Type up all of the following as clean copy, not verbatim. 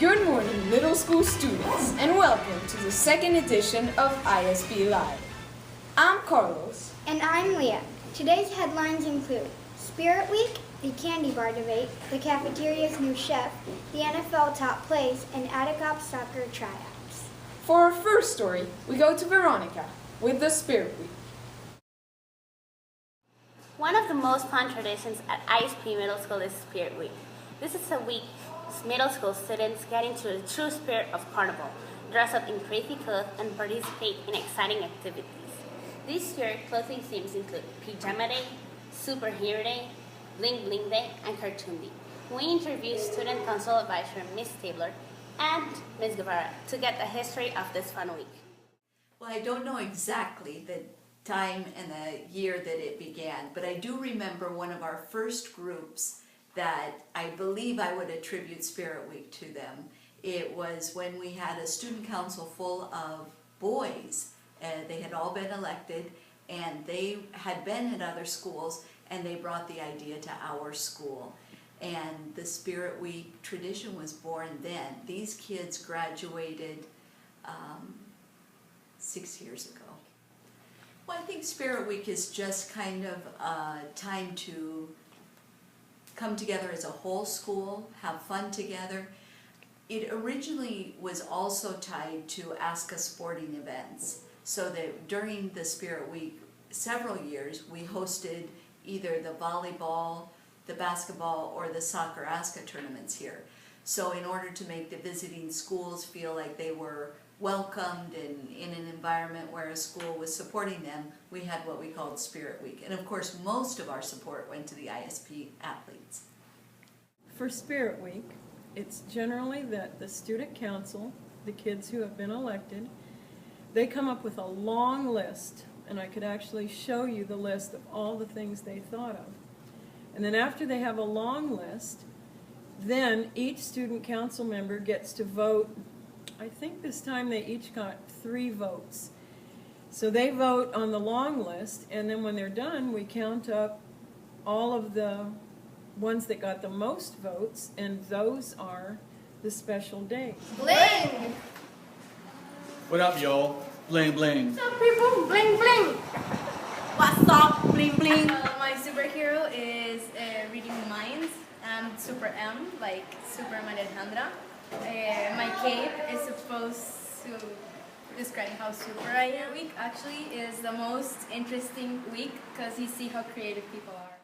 Good morning, middle school students, and welcome to the second edition of ISB Live. I'm Carlos. And I'm Leah. Today's headlines include Spirit Week, the candy bar debate, the cafeteria's new chef, the NFL top plays, and Atticop soccer tryouts. For our first story, we go to Veronica with the Spirit Week. One of the most fun traditions at ISP Middle School is Spirit Week. This is a week middle school students get into the true spirit of carnival, dress up in crazy clothes, and participate in exciting activities. This year, clothing themes include Pajama Day, Superhero Day, Bling Bling Day, and Cartoon Day. We interviewed Student Council Advisor Ms. Stabler and Ms. Guevara to get the history of this fun week. Well, I don't know exactly the time and the year that it began, but I do remember one of our first groups that I believe I would attribute Spirit Week to them. It was when we had a student council full of boys. They had all been elected, and they had been at other schools, and they brought the idea to our school. And the Spirit Week tradition was born then. These kids graduated 6 years ago. Well, I think Spirit Week is just kind of a time to come together as a whole school, have fun together. It originally was also tied to ASCA sporting events, so that during the Spirit Week, several years, we hosted either the volleyball, the basketball, or the soccer ASCA tournaments here. So in order to make the visiting schools feel like they were welcomed and in an environment where a school was supporting them, we had what we called Spirit Week. And of course, most of our support went to the ISP athletes. For Spirit Week, it's generally that the student council, the kids who have been elected, they come up with a long list, and I could actually show you the list of all the things they thought of. And then after they have a long list, then each student council member gets to vote. I think this time they each got 3 votes. So they vote on the long list, and then when they're done, we count up all of the ones that got the most votes, and those are the special days. Bling! What up, y'all? Bling bling. What's up, people? Bling, bling! What's up, bling bling? My superhero is reading minds. I'm Super M, like Superman Alejandra. My cape is supposed to describe how super I am. Week actually is the most interesting week because you see how creative people are.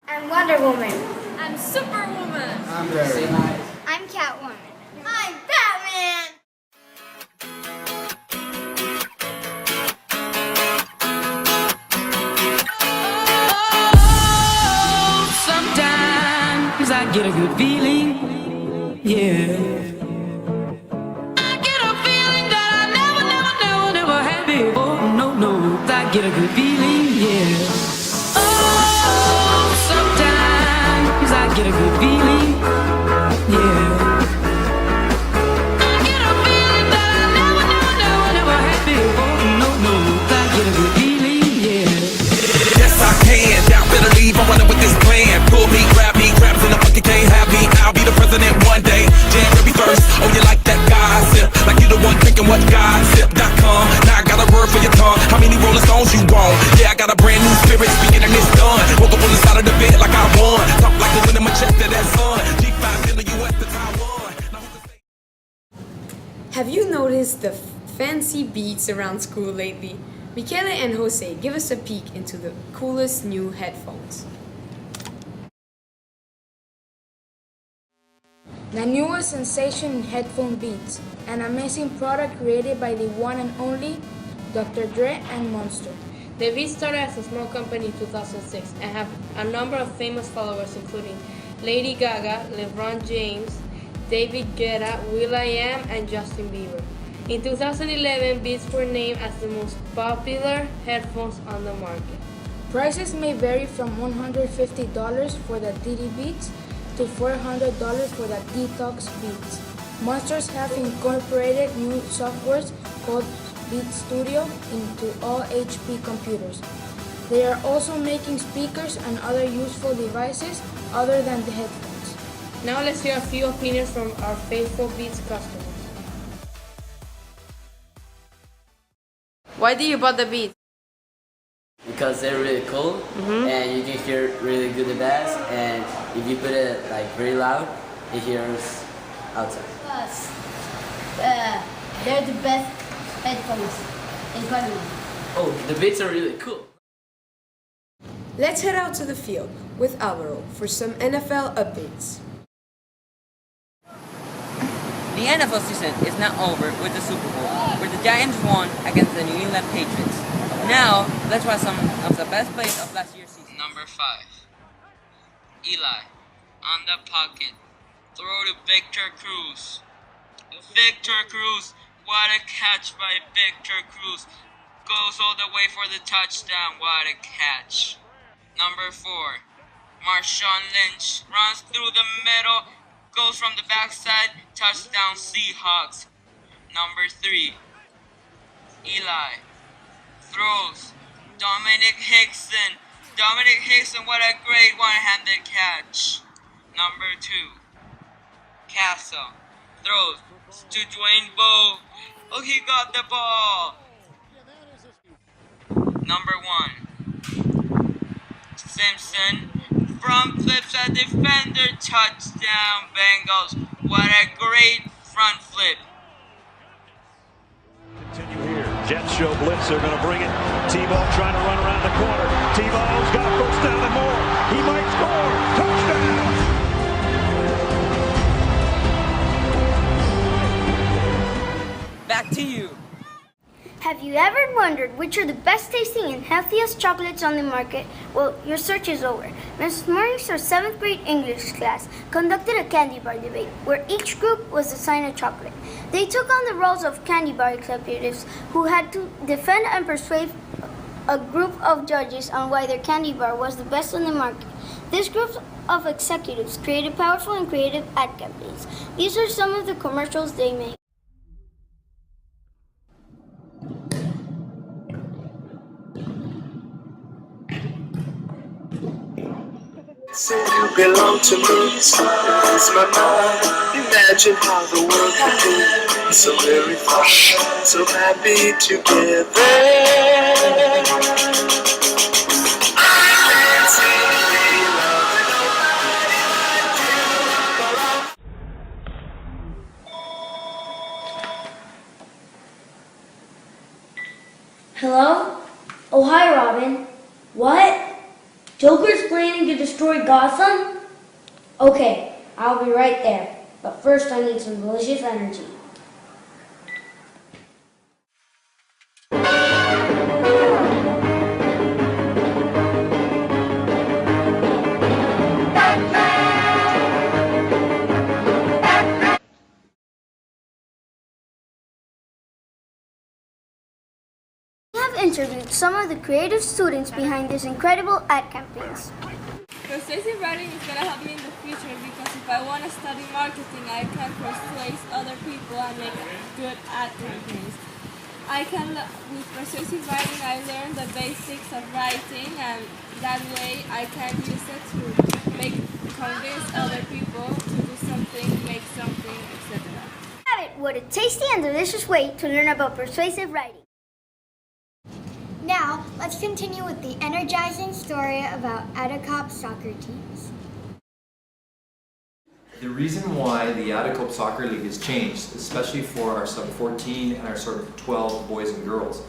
I'm Wonder Woman. I'm Superwoman. I'm Barry. I'm Catwoman. I'm Batman. Sometimes I get a good feeling, yeah. I get a feeling that I never had before. No, I get a good feeling, yeah. Oh, sometimes I get a good feeling, yeah. I get a feeling that I never had before. No, I get a good feeling, yeah. Yes, I can. Doubt better leave. I'm running with this plan. Pull me, grab crabs in the bucket can't have me. I'll be the president one day. January 1st. Oh, you like that gossip? Like you the one thinking what gossip.com. Now I got a word for your tongue. How many Rolling Stones you want? Yeah, I got a brand new spirit speaking and it's done. Woke up on the side of the bed like I won. Talk like the wind in my chest to that sun. G5 in the US to Taiwan. Have you noticed the fancy beats around school lately? Michele and Jose give us a peek into the coolest new headphones. The newest sensation in headphone beats, an amazing product created by the one and only Dr. Dre and Monster. The Beats started as a small company in 2006 and have a number of famous followers including Lady Gaga, LeBron James, David Guetta, will.i.am, and Justin Bieber. In 2011, Beats were named as the most popular headphones on the market. Prices may vary from $150 for the DD Beats to $400 for the Detox Beats. Monsters have incorporated new softwares called Beat Studio into all HP computers. They are also making speakers and other useful devices other than the headphones. Now let's hear a few opinions from our faithful Beats customers. Why did you buy the Beats? Because they're really cool, and you can hear really good the bass, and if you put it like very loud, it hears outside. Plus, they're the best headphones in Panama. Oh, the Beats are really cool. Let's head out to the field with Alvaro for some NFL updates. The NFL season is now over with the Super Bowl, where the Giants won against the New England Patriots. Now, let's watch some of the best plays of last year's season. Number 5. Eli. On the pocket. Throw to Victor Cruz. Victor Cruz. What a catch by Victor Cruz. Goes all the way for the touchdown. What a catch. Number 4. Marshawn Lynch. Runs through the middle. Goes from the backside. Touchdown Seahawks. Number 3. Eli. Throws. Dominic Hickson. Dominic Hickson, what a great one-handed catch. Number 2. Castle. Throws to Dwayne Bowe. Oh, he got the ball. Number 1. Simpson. Front flips a defender. Touchdown Bengals. What a great front flip. Jets show blitz, they're going to bring it. Tebow trying to run around the corner. Tebow's got a first down and more. He might score. Touchdown! Back to you. Have you ever wondered which are the best tasting and healthiest chocolates on the market? Well, your search is over. Ms. Morningstar's 7th grade English class conducted a candy bar debate where each group was assigned a chocolate. They took on the roles of candy bar executives who had to defend and persuade a group of judges on why their candy bar was the best on the market. This group of executives created powerful and creative ad campaigns. These are some of the commercials they made. Say you belong to me, so it's my mind. Imagine how the world could be so very fun, so happy together. Hello? Oh, hi, Robin. What? Joker's planning to destroy Gotham? Okay, I'll be right there. But first I need some delicious energy. We have interviewed some of the creative students behind these incredible ad campaigns. Persuasive writing is going to help me in the future because if I want to study marketing, I can persuade other people and make good ad campaigns. With persuasive writing, I learned the basics of writing, and that way I can use it to convince other people to do something, make something, etc. Have it! What a tasty and delicious way to learn about persuasive writing. Now, let's continue with the energizing story about Adicop soccer teams. The reason why the Adicop Soccer League has changed, especially for our sub-14 and our sort of 12 boys and girls,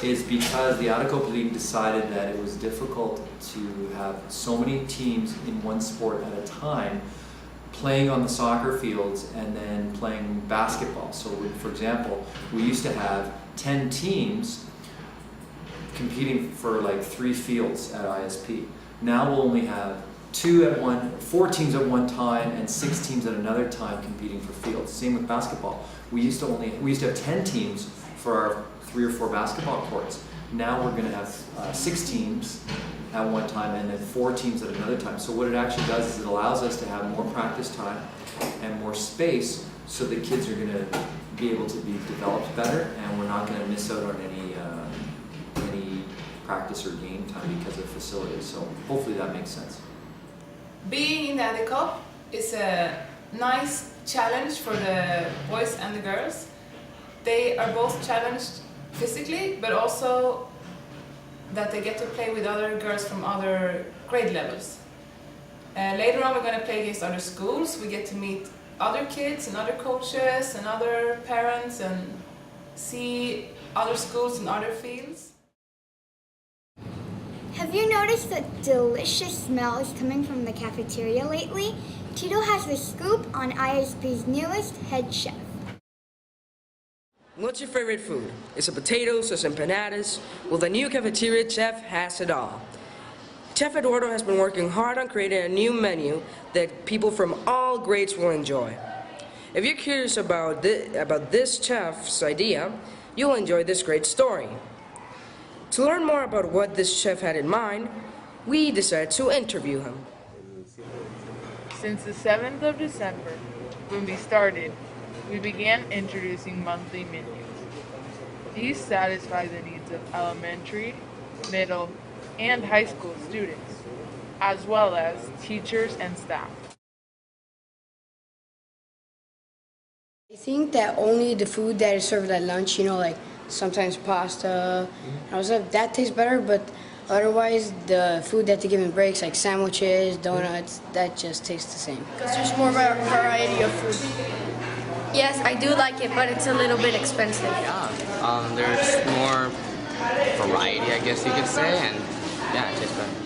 is because the Adicop League decided that it was difficult to have so many teams in one sport at a time playing on the soccer fields and then playing basketball. So, for example, we used to have 10 teams competing for like 3 fields at ISP. Now we'll only have 4 teams at one time and 6 teams at another time competing for fields. Same with basketball. We used to have 10 teams for our 3 or 4 basketball courts. Now we're going to have 6 teams at one time and then 4 teams at another time. So what it actually does is it allows us to have more practice time and more space so the kids are going to be able to be developed better, and we're not going to miss out on any practice or game time because of facilities. So hopefully that makes sense. Being in the Adicop is a nice challenge for the boys and the girls. They are both challenged physically, but also that they get to play with other girls from other grade levels. Later on, we're going to play against other schools. We get to meet other kids and other coaches and other parents and see other schools and other fields. Have you noticed the delicious smells coming from the cafeteria lately? Tito has the scoop on ISP's newest head chef. What's your favorite food? Is it potatoes or empanadas? Well, the new cafeteria chef has it all. Chef Eduardo has been working hard on creating a new menu that people from all grades will enjoy. If you're curious about this chef's idea, you'll enjoy this great story. To learn more about what this chef had in mind, we decided to interview him. Since the 7th of December, when we started, we began introducing monthly menus. These satisfy the needs of elementary, middle, and high school students, as well as teachers and staff. I think that only the food that is served at lunch, like sometimes pasta, that tastes better, but otherwise the food that they give in breaks, like sandwiches, donuts, that just tastes the same. Because there's more variety of food. Yes, I do like it, but it's a little bit expensive. Yeah, there's more variety, I guess you could say, and yeah, it tastes better.